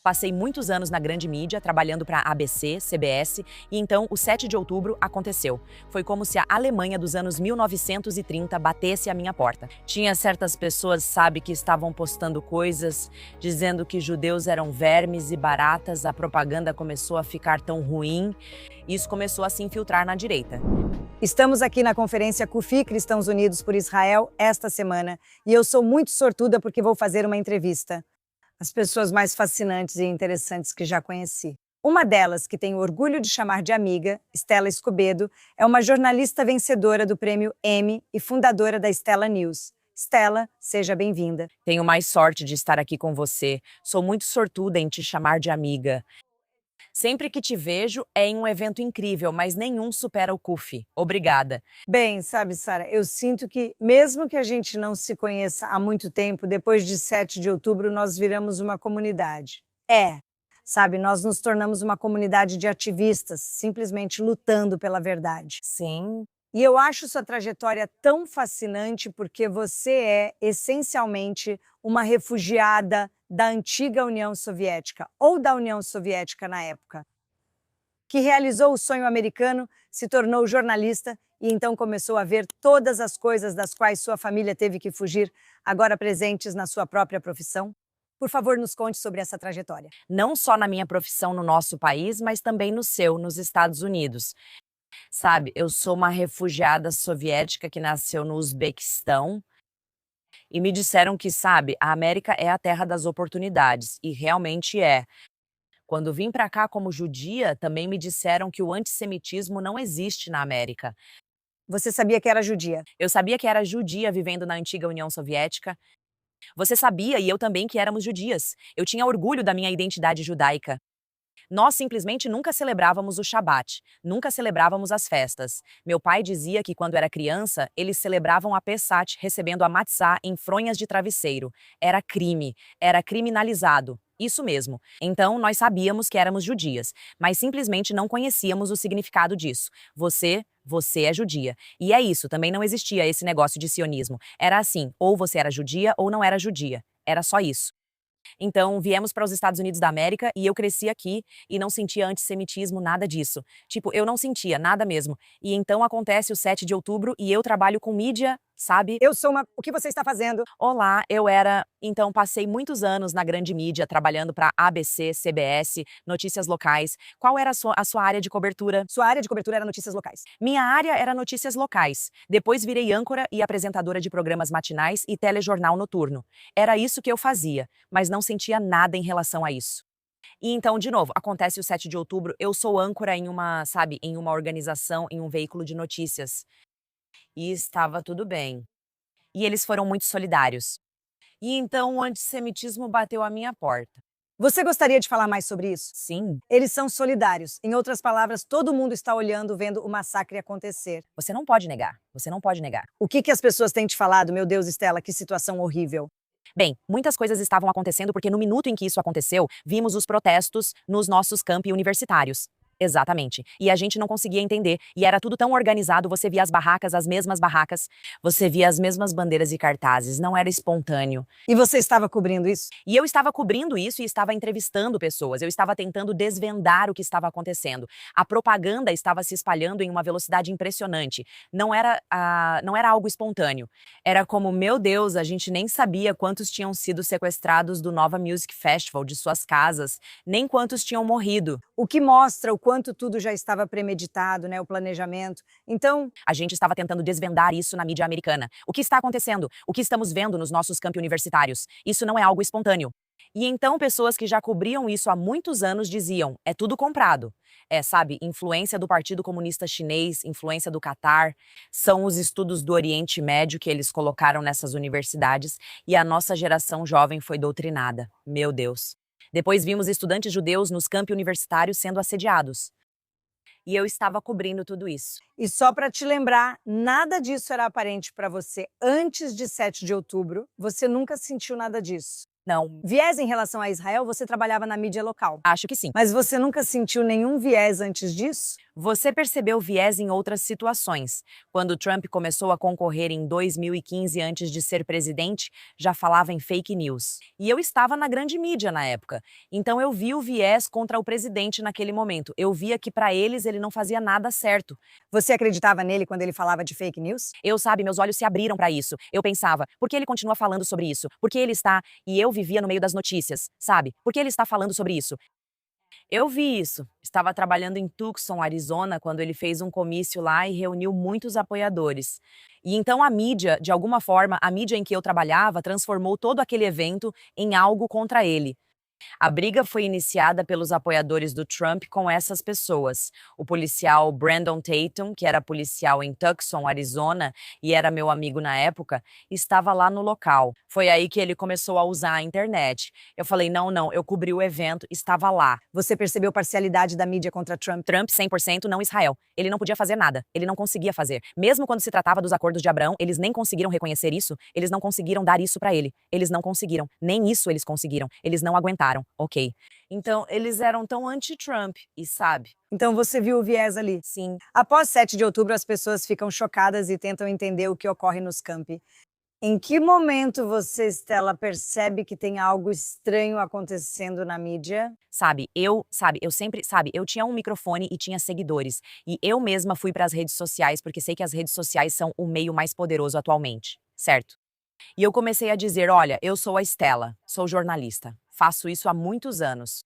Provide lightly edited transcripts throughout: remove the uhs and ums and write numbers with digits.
Passei muitos anos na grande mídia, trabalhando para ABC, CBS, e então o 7 de outubro aconteceu. Foi como se a Alemanha dos anos 1930 batesse à minha porta. Tinha certas pessoas, sabe, que estavam postando coisas, dizendo que judeus eram vermes e baratas, a propaganda começou a ficar tão ruim, e isso começou a se infiltrar na direita. Estamos aqui na conferência CUFI, Cristãos Unidos por Israel, esta semana, e eu sou muito sortuda porque vou fazer uma entrevista. As pessoas mais fascinantes e interessantes que já conheci. Uma delas, que tenho orgulho de chamar de amiga, Stella Escobedo, é uma jornalista vencedora do prêmio Emmy e fundadora da Stella News. Stella, seja bem-vinda. Tenho mais sorte de estar aqui com você. Sou muito sortuda em te chamar de amiga. Sempre que te vejo é em um evento incrível, mas nenhum supera o CUFI. Obrigada. Bem, sabe, Sara, eu sinto que, mesmo que a gente não se conheça há muito tempo, depois de 7 de outubro nós viramos uma comunidade. Sabe, nós nos tornamos uma comunidade de ativistas, simplesmente lutando pela verdade. Sim. E eu acho sua trajetória tão fascinante porque você é, essencialmente, uma refugiada da antiga União Soviética, ou da União Soviética na época, que realizou o sonho americano, se tornou jornalista e então começou a ver todas as coisas das quais sua família teve que fugir, agora presentes na sua própria profissão. Por favor, nos conte sobre essa trajetória. Não só na minha profissão no nosso país, mas também no seu, nos Estados Unidos. Sabe, eu sou uma refugiada soviética que nasceu no Uzbequistão e me disseram que, sabe, a América é a terra das oportunidades, e realmente é. Quando vim para cá como judia, também me disseram que o antissemitismo não existe na América. Você sabia que era judia? Eu sabia que era judia vivendo na antiga União Soviética. Você sabia e eu também que éramos judias. Eu tinha orgulho da minha identidade judaica. Nós simplesmente nunca celebrávamos o Shabat, nunca celebrávamos as festas. Meu pai dizia que quando era criança, eles celebravam a Pessach recebendo a matzá em fronhas de travesseiro. Era crime, era criminalizado. Isso mesmo. Então, nós sabíamos que éramos judias, mas simplesmente não conhecíamos o significado disso. Você é judia. E é isso, também não existia esse negócio de sionismo. Era assim, ou você era judia ou não era judia. Era só isso. Então, viemos para os Estados Unidos da América e eu cresci aqui e não sentia antissemitismo, nada disso. Tipo, eu não sentia nada mesmo. E então acontece o 7 de outubro e eu trabalho com mídia, sabe? Eu sou uma... O que você está fazendo? Olá, então passei muitos anos na grande mídia trabalhando para ABC, CBS, notícias locais. Qual era a sua área de cobertura? Sua área de cobertura era notícias locais. Minha área era notícias locais. Depois virei âncora e apresentadora de programas matinais e telejornal noturno. Era isso que eu fazia, mas não sentia nada em relação a isso. E então, de novo, acontece o 7 de outubro, eu sou âncora em uma organização, em um veículo de notícias. E estava tudo bem. E eles foram muito solidários. E então o antissemitismo bateu à minha porta. Você gostaria de falar mais sobre isso? Sim, Eles são solidários. Em outras palavras, todo mundo está olhando, vendo o massacre acontecer. você não pode negar, você não pode negar. O que as pessoas têm te falado? Meu Deus, Stella, que situação horrível. Bem, muitas coisas estavam acontecendo porque no minuto em que isso aconteceu, vimos os protestos nos nossos campi universitários. Exatamente. E a gente não conseguia entender. E era tudo tão organizado, você via as barracas, as mesmas barracas. Você via as mesmas bandeiras e cartazes, não era espontâneo. E você estava cobrindo isso? E eu estava cobrindo isso e estava entrevistando pessoas, eu estava tentando desvendar o que estava acontecendo. A propaganda estava se espalhando em uma velocidade impressionante. Não era algo espontâneo. Era como, meu Deus, a gente nem sabia quantos tinham sido sequestrados do Nova Music Festival, de suas casas, nem quantos tinham morrido. O que mostra o quanto tudo já estava premeditado, né, o planejamento. Então, A gente estava tentando desvendar isso na mídia americana. O que está acontecendo? O que estamos vendo nos nossos campi universitários? Isso não é algo espontâneo. E então pessoas que já cobriam isso há muitos anos diziam, é tudo comprado. Sabe, influência do Partido Comunista Chinês, influência do Catar, são os estudos do Oriente Médio que eles colocaram nessas universidades e a nossa geração jovem foi doutrinada. Meu Deus. Depois vimos estudantes judeus nos campi universitários sendo assediados. E eu estava cobrindo tudo isso. e só para te lembrar, nada disso era aparente para você antes de 7 de outubro. Você nunca sentiu nada disso. Não, Viés em relação a Israel, você trabalhava na mídia local. acho que sim. Mas você nunca sentiu nenhum viés antes disso? Você percebeu viés em outras situações. Quando Trump começou a concorrer em 2015 antes de ser presidente, já falava em fake news. E eu estava na grande mídia na época. Então eu vi o viés contra o presidente naquele momento. Eu via que para eles ele não fazia nada certo. Você acreditava nele quando ele falava de fake news? Meus olhos se abriram para isso. Eu pensava, por que ele continua falando sobre isso? Por que ele está... E eu vivia no meio das notícias, sabe? Por que ele está falando sobre isso? Eu vi isso. Estava trabalhando em Tucson, Arizona, quando ele fez um comício lá e reuniu muitos apoiadores. E então a mídia, de alguma forma, a mídia em que eu trabalhava, transformou todo aquele evento em algo contra ele. A briga foi iniciada pelos apoiadores do Trump com essas pessoas. O policial Brandon Tatum, que era policial em Tucson, Arizona, e era meu amigo na época, estava lá no local. Foi aí que ele começou a usar a internet. Eu falei, não, eu cobri o evento, estava lá. Você percebeu parcialidade da mídia contra Trump? Trump 100%, não Israel. Ele não podia fazer nada, ele não conseguia fazer. Mesmo quando se tratava dos acordos de Abraão, eles nem conseguiram reconhecer isso, eles não conseguiram dar isso para ele. Eles não conseguiram, nem isso eles conseguiram. Eles não aguentaram. Ok. Então, eles eram tão anti-Trump, e sabe? Então você viu o viés ali. Sim, Após 7 de outubro, as pessoas ficam chocadas e tentam entender o que ocorre nos campi. Em que momento você, Stella, percebe que tem algo estranho acontecendo na mídia? eu tinha um microfone e tinha seguidores. E eu mesma fui para as redes sociais, porque sei que as redes sociais são o meio mais poderoso atualmente, certo? E eu comecei a dizer, olha, eu sou a Stella, sou jornalista, faço isso há muitos anos.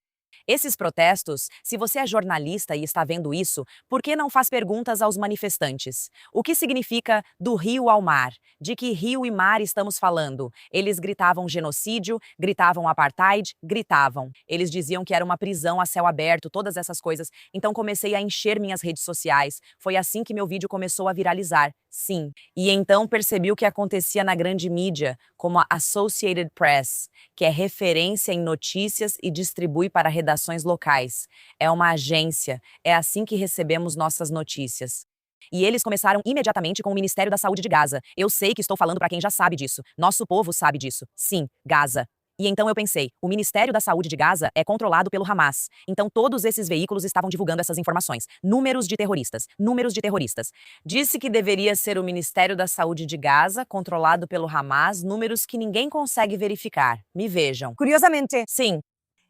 Esses protestos, se você é jornalista e está vendo isso, por que não faz perguntas aos manifestantes? O que significa do rio ao mar? De que rio e mar estamos falando? Eles gritavam genocídio, gritavam apartheid, gritavam. Eles diziam que era uma prisão a céu aberto, todas essas coisas. Então comecei a encher minhas redes sociais. Foi assim que meu vídeo começou a viralizar. Sim. E então percebi o que acontecia na grande mídia, como a Associated Press, que é referência em notícias e distribui para redações locais. É uma agência, é assim que recebemos nossas notícias. E eles começaram imediatamente com o Ministério da Saúde de Gaza. Eu sei que estou falando para quem já sabe disso. Nosso povo sabe disso. Sim, Gaza. E então eu pensei, o Ministério da Saúde de Gaza é controlado pelo Hamas. Então todos esses veículos estavam divulgando essas informações. Números de terroristas, números de terroristas. Disse que deveria ser o Ministério da Saúde de Gaza, controlado pelo Hamas, números que ninguém consegue verificar. Me vejam. Curiosamente, Sim,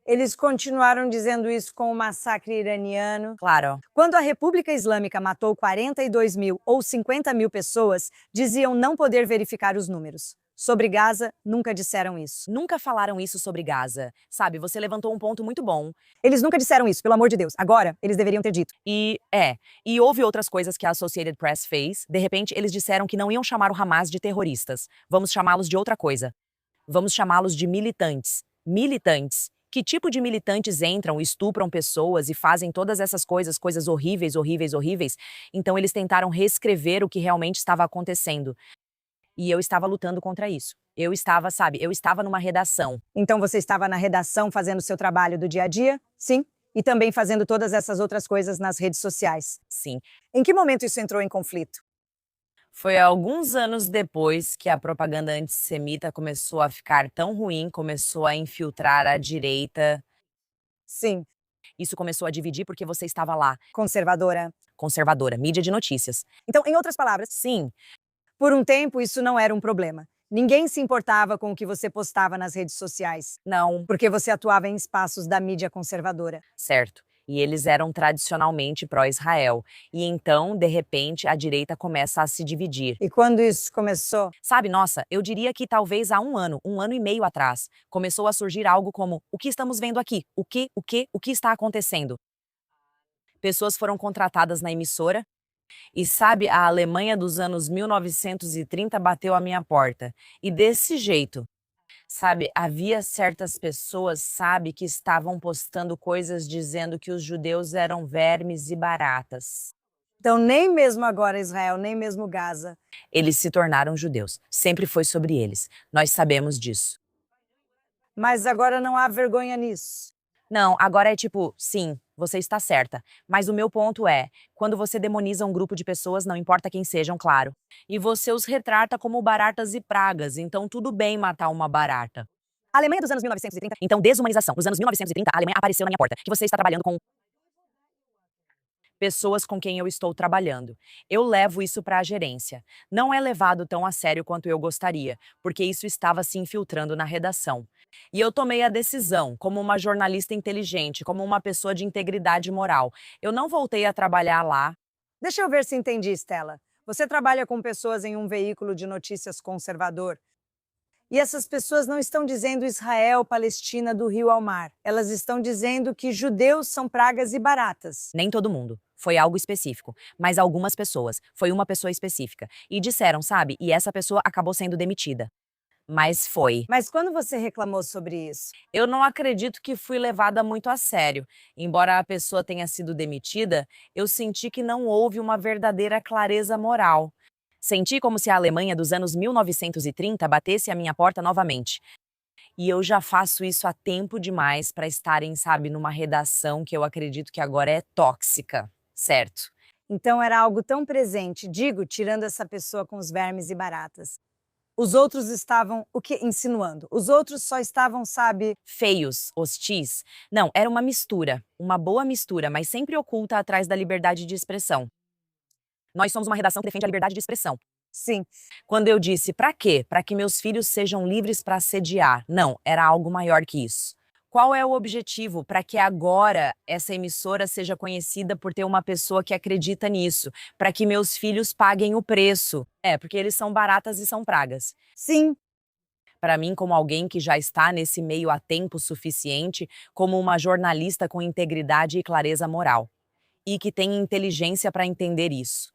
eles continuaram dizendo isso com o massacre iraniano. claro. Quando a República Islâmica matou 42 mil ou 50 mil pessoas, diziam não poder verificar os números. Sobre Gaza, nunca disseram isso. Nunca falaram isso sobre Gaza. Sabe, você levantou um ponto muito bom. Eles nunca disseram isso, pelo amor de Deus. Agora, eles deveriam ter dito. E houve outras coisas que a Associated Press fez. De repente, eles disseram que não iam chamar o Hamas de terroristas. Vamos chamá-los de outra coisa. Vamos chamá-los de militantes. Militantes. Que tipo de militantes entram, estupram pessoas e fazem todas essas coisas, coisas horríveis, horríveis, horríveis? Então eles tentaram reescrever o que realmente estava acontecendo. E eu estava lutando contra isso. Eu estava numa redação. Então você estava na redação fazendo o seu trabalho do dia a dia? Sim. E também fazendo todas essas outras coisas nas redes sociais. Sim. Em que momento isso entrou em conflito? Foi alguns anos depois que a propaganda antissemita começou a ficar tão ruim, começou a infiltrar a direita. Sim. Isso começou a dividir porque você estava lá, Conservadora. conservadora, mídia de notícias. Então, em outras palavras, Sim, por um tempo isso não era um problema. Ninguém se importava com o que você postava nas redes sociais, não, porque você atuava em espaços da mídia conservadora. certo. E eles eram tradicionalmente pró-Israel. E então, de repente, a direita começa a se dividir. E quando isso começou, Sabe, nossa, eu diria que talvez há um ano e meio atrás, começou a surgir algo como: o que estamos vendo aqui? O que está acontecendo? Pessoas foram contratadas na emissora. E sabe, a Alemanha dos anos 1930 bateu à minha porta. E desse jeito, sabe, havia certas pessoas, sabe, que estavam postando coisas dizendo que os judeus eram vermes e baratas. então nem mesmo agora Israel, nem mesmo Gaza. Eles se tornaram judeus. Sempre foi sobre eles. Nós sabemos disso. Mas agora não há vergonha nisso. Não, agora é tipo, sim, você está certa. Mas o meu ponto é, quando você demoniza um grupo de pessoas, não importa quem sejam, claro, e você os retrata como baratas e pragas, então tudo bem matar uma barata. Alemanha dos anos 1930. Então, desumanização. Nos anos 1930, a Alemanha apareceu na minha porta. Que você está trabalhando com pessoas com quem eu estou trabalhando. Eu levo isso para a gerência. Não é levado tão a sério quanto eu gostaria, porque isso estava se infiltrando na redação. E eu tomei a decisão, como uma jornalista inteligente, como uma pessoa de integridade moral. Eu não voltei a trabalhar lá. Deixa eu ver se entendi, Stella. Você trabalha com pessoas em um veículo de notícias conservador. E essas pessoas não estão dizendo Israel, Palestina, do rio ao mar. Elas estão dizendo que judeus são pragas e baratas. Nem todo mundo. Foi algo específico. Mas algumas pessoas. Foi uma pessoa específica. E disseram, sabe? E essa pessoa acabou sendo demitida. Mas foi. Mas quando você reclamou sobre isso? Eu não acredito que fui levada muito a sério. Embora a pessoa tenha sido demitida, eu senti que não houve uma verdadeira clareza moral. Senti como se a Alemanha dos anos 1930 batesse à minha porta novamente. E eu já faço isso há tempo demais para estarem, sabe, numa redação que eu acredito que agora é tóxica, certo? Então era algo tão presente, digo, tirando essa pessoa com os vermes e baratas. Os outros estavam, o que? Insinuando. Os outros só estavam, sabe? Feios, hostis. Não, era uma mistura, uma boa mistura, mas sempre oculta atrás da liberdade de expressão. Nós somos uma redação que defende a liberdade de expressão. Sim. Quando eu disse, pra quê? Para que meus filhos sejam livres para assediar. Não, era algo maior que isso. Qual é o objetivo para que agora essa emissora seja conhecida por ter uma pessoa que acredita nisso? Para que meus filhos paguem o preço? É, porque eles são baratas e são pragas. Sim. Para mim, como alguém que já está nesse meio há tempo suficiente, como uma jornalista com integridade e clareza moral. E que tem inteligência para entender isso.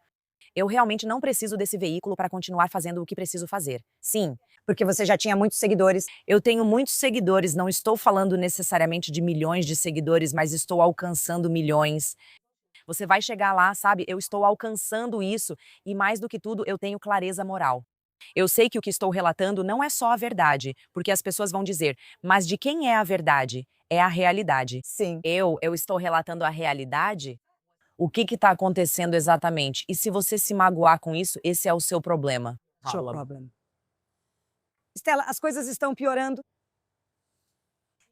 Eu realmente não preciso desse veículo para continuar fazendo o que preciso fazer. Sim, Porque você já tinha muitos seguidores. eu tenho muitos seguidores, não estou falando necessariamente de milhões de seguidores, mas estou alcançando milhões. Você vai chegar lá, sabe? Eu estou alcançando isso e, mais do que tudo, eu tenho clareza moral. Eu sei que o que estou relatando não é só a verdade, porque as pessoas vão dizer, mas de quem é a verdade? É a realidade. Sim. Eu estou relatando a realidade? O que está acontecendo exatamente? E se você se magoar com isso, esse é o seu problema. Show problem. Stella, as coisas estão piorando.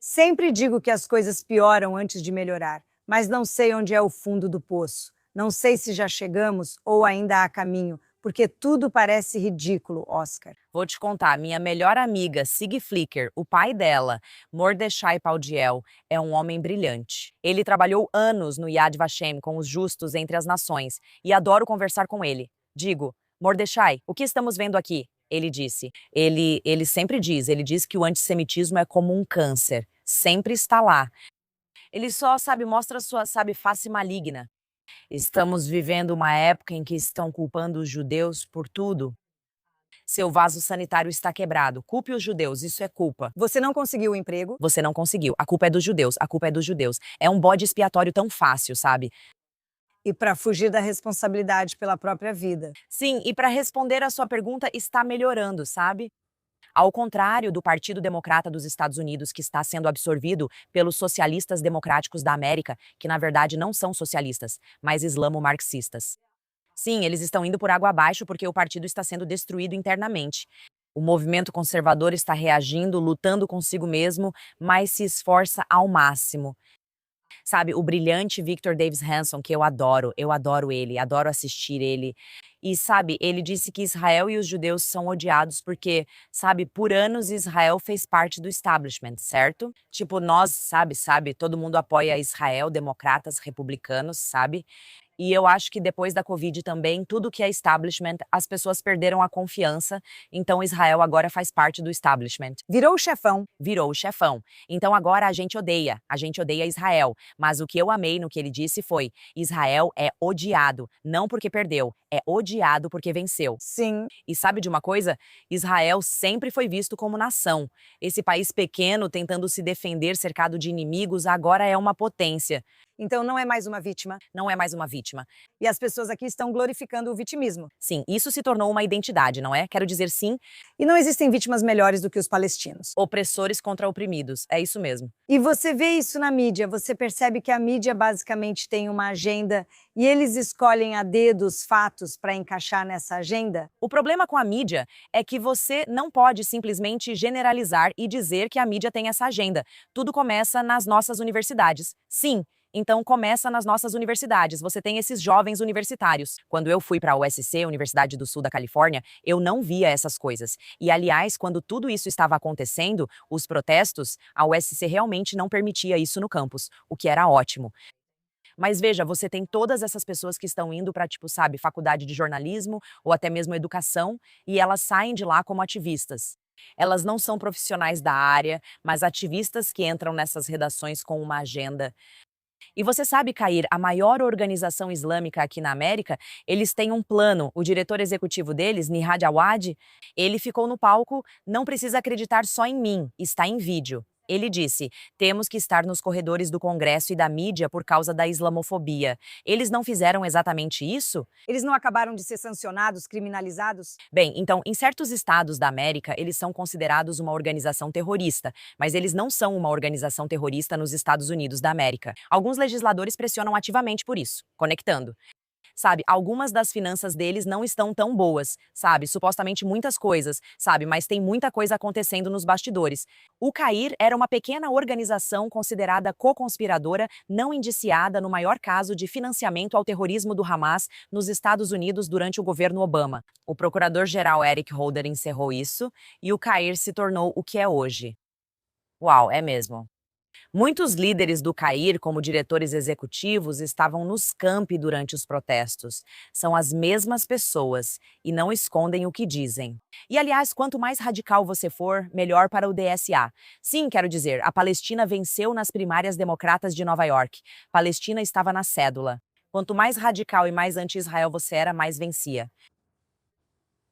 Sempre digo que as coisas pioram antes de melhorar, mas não sei onde é o fundo do poço. Não sei se já chegamos ou ainda há caminho, porque tudo parece ridículo, Oscar. Vou te contar, minha melhor amiga, Sig Flicker, o pai dela, Mordechai Paldiel, é um homem brilhante. Ele trabalhou anos no Yad Vashem com os justos entre as nações e adoro conversar com ele. Digo, Mordechai, o que estamos vendo aqui? Ele disse. Ele sempre diz, ele diz que o antissemitismo é como um câncer, sempre está lá. Ele só, sabe, mostra sua, sabe, face maligna. Estamos vivendo uma época em que estão culpando os judeus por tudo. Seu vaso sanitário está quebrado. Culpe os judeus, isso é culpa. Você não conseguiu o emprego? Você não conseguiu. A culpa é dos judeus, a culpa é dos judeus. É um bode expiatório tão fácil, sabe? E para fugir da responsabilidade pela própria vida. Sim, e para responder a sua pergunta, está melhorando, sabe? Ao contrário do Partido Democrata dos Estados Unidos, que está sendo absorvido pelos socialistas democráticos da América, que na verdade não são socialistas, mas islamo-marxistas. Sim, eles estão indo por água abaixo porque o partido está sendo destruído internamente. O movimento conservador está reagindo, lutando consigo mesmo, mas se esforça ao máximo. Sabe, o brilhante Victor Davis Hanson, que eu adoro ele, adoro assistir ele. E sabe, ele disse que Israel e os judeus são odiados porque, sabe, por anos Israel fez parte do establishment, certo? Tipo, nós, sabe, todo mundo apoia Israel, democratas, republicanos, sabe? E eu acho que depois da Covid também, tudo que é establishment, as pessoas perderam a confiança, então Israel agora faz parte do establishment. Virou o chefão. Virou o chefão. Então agora a gente odeia Israel. Mas o que eu amei no que ele disse foi, Israel é odiado, não porque perdeu, é odiado porque venceu. Sim. E sabe de uma coisa? Israel sempre foi visto como nação. Esse país pequeno tentando se defender cercado de inimigos agora é uma potência. Então não é mais uma vítima. Não é mais uma vítima. E as pessoas aqui estão glorificando o vitimismo. Sim, isso se tornou uma identidade, não é? Quero dizer, sim, E não existem vítimas melhores do que os palestinos. opressores contra oprimidos. É isso mesmo. E você vê isso na mídia, você percebe que a mídia basicamente tem uma agenda e eles escolhem a dedo os fatos para encaixar nessa agenda? O problema com a mídia é que você não pode simplesmente generalizar e dizer que a mídia tem essa agenda. Tudo começa nas nossas universidades. Sim. Então começa nas nossas universidades. Você tem esses jovens universitários. Quando eu fui para a USC, Universidade do Sul da Califórnia, eu não via essas coisas. E aliás, quando tudo isso estava acontecendo, os protestos, a USC realmente não permitia isso no campus, o que era ótimo. Mas veja, você tem todas essas pessoas que estão indo para, tipo, sabe, faculdade de jornalismo ou até mesmo educação, e elas saem de lá como ativistas. Elas não são profissionais da área, mas ativistas que entram nessas redações com uma agenda. E você sabe, Cair, a maior organização islâmica aqui na América, eles têm um plano. O diretor executivo deles, Nihad Awad, ele ficou no palco, não precisa acreditar só em mim, está em vídeo. Ele disse: temos que estar nos corredores do Congresso e da mídia por causa da islamofobia. Eles não fizeram exatamente isso? Eles não acabaram de ser sancionados, criminalizados? Bem, então, em certos estados da América, eles são considerados uma organização terrorista, mas eles não são uma organização terrorista nos Estados Unidos da América. Alguns legisladores pressionam ativamente por isso, conectando. Sabe, algumas das finanças deles não estão tão boas, sabe, supostamente muitas coisas, sabe, mas tem muita coisa acontecendo nos bastidores. O CAIR era uma pequena organização considerada co-conspiradora, não indiciada no maior caso de financiamento ao terrorismo do Hamas nos Estados Unidos durante o governo Obama. O procurador-geral Eric Holder encerrou isso e o CAIR se tornou o que é hoje. Uau, é mesmo. Muitos líderes do CAIR, como diretores executivos, estavam nos campi durante os protestos. São as mesmas pessoas e não escondem o que dizem. E, aliás, quanto mais radical você for, melhor para o DSA. Sim, quero dizer, a Palestina venceu nas primárias democratas de Nova York. Palestina estava na cédula. Quanto mais radical e mais anti-Israel você era, mais vencia.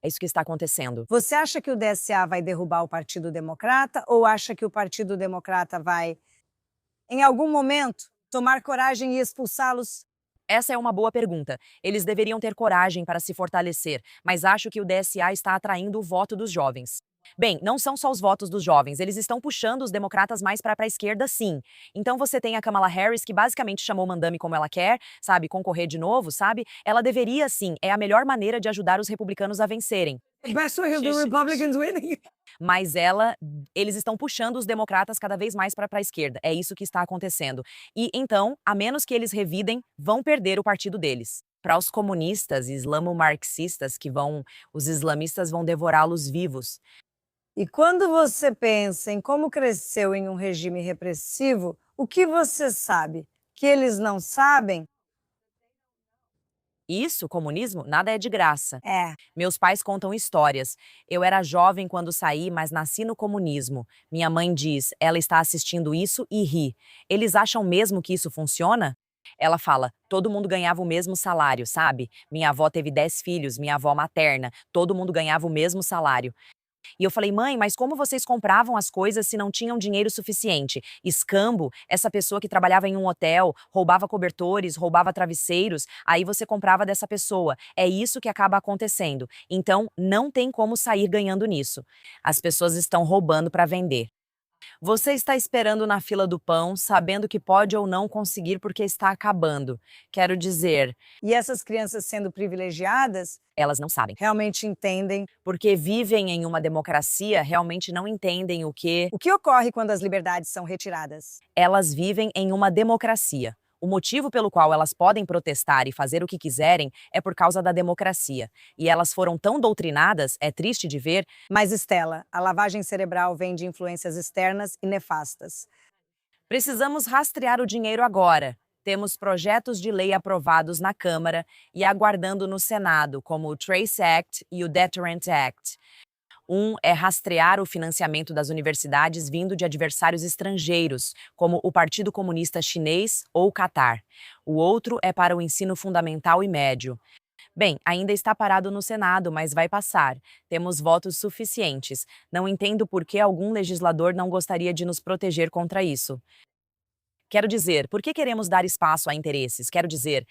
É isso que está acontecendo. Você acha que o DSA vai derrubar o Partido Democrata ou acha que o Partido Democrata vai, em algum momento, tomar coragem e expulsá-los? Essa é uma boa pergunta. Eles deveriam ter coragem para se fortalecer, mas acho que o DSA está atraindo o voto dos jovens. Bem, não são só os votos dos jovens, eles estão puxando os democratas mais para a esquerda, sim. Então você tem a Kamala Harris, que basicamente chamou Mandami como ela quer, sabe, concorrer de novo, sabe? Ela deveria, sim, é a melhor maneira de ajudar os republicanos a vencerem. Best way of the Republicans winning. Mas eles estão puxando os democratas cada vez mais para a esquerda. É isso que está acontecendo. E então, a menos que eles revidem, vão perder o partido deles. Para os comunistas e islamo-marxistas os islamistas vão devorá-los vivos. E quando você pensa em como cresceu em um regime repressivo, o que você sabe? Que eles não sabem? Isso, comunismo, nada é de graça. É. Meus pais contam histórias. Eu era jovem quando saí, mas nasci no comunismo. Minha mãe diz, ela está assistindo isso e ri. Eles acham mesmo que isso funciona? Ela fala, todo mundo ganhava o mesmo salário, sabe? Minha avó teve 10 filhos, minha avó materna, todo mundo ganhava o mesmo salário. E eu falei, mãe, mas como vocês compravam as coisas se não tinham dinheiro suficiente? Escambo, essa pessoa que trabalhava em um hotel, roubava cobertores, roubava travesseiros, aí você comprava dessa pessoa. É isso que acaba acontecendo. Então, não tem como sair ganhando nisso. As pessoas estão roubando para vender. Você está esperando na fila do pão, sabendo que pode ou não conseguir porque está acabando. Quero dizer, E essas crianças sendo privilegiadas elas não sabem. realmente entendem Porque vivem em uma democracia, realmente não entendem o que o que ocorre quando as liberdades são retiradas. elas vivem em uma democracia. O motivo pelo qual elas podem protestar e fazer o que quiserem é por causa da democracia. E elas foram tão doutrinadas, é triste de ver. Mas, Estela, a lavagem cerebral vem de influências externas e nefastas. Precisamos rastrear o dinheiro agora. Temos projetos de lei aprovados na Câmara e aguardando no Senado, como o Trace Act e o Deterrent Act. Um é rastrear o financiamento das universidades vindo de adversários estrangeiros, como o Partido Comunista Chinês ou o Catar. O outro é para o ensino fundamental e médio. Bem, ainda está parado no Senado, mas vai passar. Temos votos suficientes. Não entendo por que algum legislador não gostaria de nos proteger contra isso. Quero dizer, por que queremos dar espaço a interesses? Quero dizer,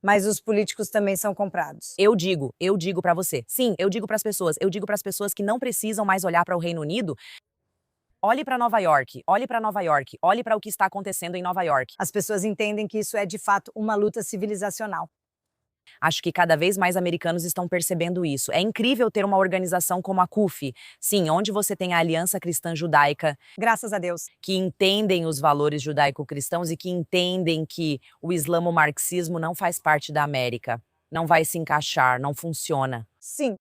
Mas os políticos também são comprados. eu digo para você. Sim, eu digo para as pessoas, eu digo para as pessoas que não precisam mais olhar para o Reino Unido. Olhe para Nova York, olhe para Nova York, olhe para o que está acontecendo em Nova York. As pessoas entendem que isso é de fato uma luta civilizacional. Acho que cada vez mais americanos estão percebendo isso. É incrível ter uma organização como a CUF, sim, onde você tem a Aliança Cristã Judaica, Graças a Deus. que entendem os valores judaico-cristãos e que entendem que o islamo-marxismo não faz parte da América, não vai se encaixar, não funciona. Sim,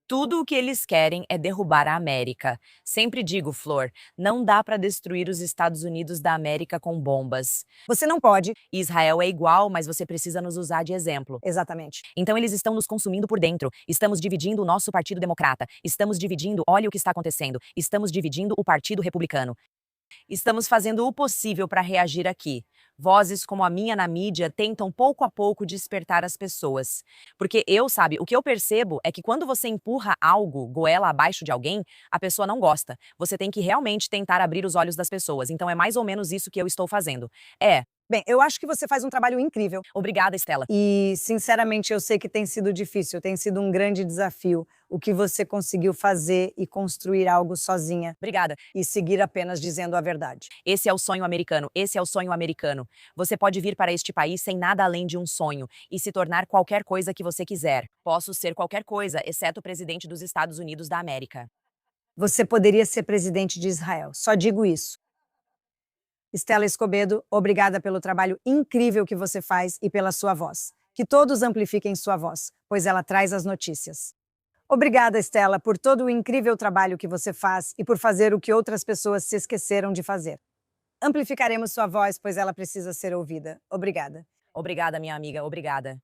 Tudo o que eles querem é derrubar a América. Sempre digo, Flor, não dá para destruir os Estados Unidos da América com bombas. você não pode. Israel é igual, mas você precisa nos usar de exemplo. Exatamente. Então eles estão nos consumindo por dentro. Estamos dividindo o nosso Partido Democrata. Estamos dividindo, olha o que está acontecendo. Estamos dividindo o Partido Republicano. Estamos fazendo o possível para reagir aqui. Vozes como a minha na mídia tentam pouco a pouco despertar as pessoas. Porque o que eu percebo é que quando você empurra algo, goela abaixo de alguém, a pessoa não gosta. Você tem que realmente tentar abrir os olhos das pessoas. Então é mais ou menos isso que eu estou fazendo. Bem, eu acho que você faz um trabalho incrível. Obrigada, Estela. E, sinceramente, eu sei que tem sido difícil, tem sido um grande desafio o que você conseguiu fazer e construir algo sozinha Obrigada. e seguir apenas dizendo a verdade. Esse é o sonho americano, esse é o sonho americano. Você pode vir para este país sem nada além de um sonho e se tornar qualquer coisa que você quiser. Posso ser qualquer coisa, exceto o presidente dos Estados Unidos da América. Você poderia ser presidente de Israel, só digo isso. Estela Escobedo, obrigada pelo trabalho incrível que você faz e pela sua voz. Que todos amplifiquem sua voz, pois ela traz as notícias. Obrigada, Estela, por todo o incrível trabalho que você faz e por fazer o que outras pessoas se esqueceram de fazer. Amplificaremos sua voz, pois ela precisa ser ouvida. Obrigada. Obrigada, minha amiga, obrigada.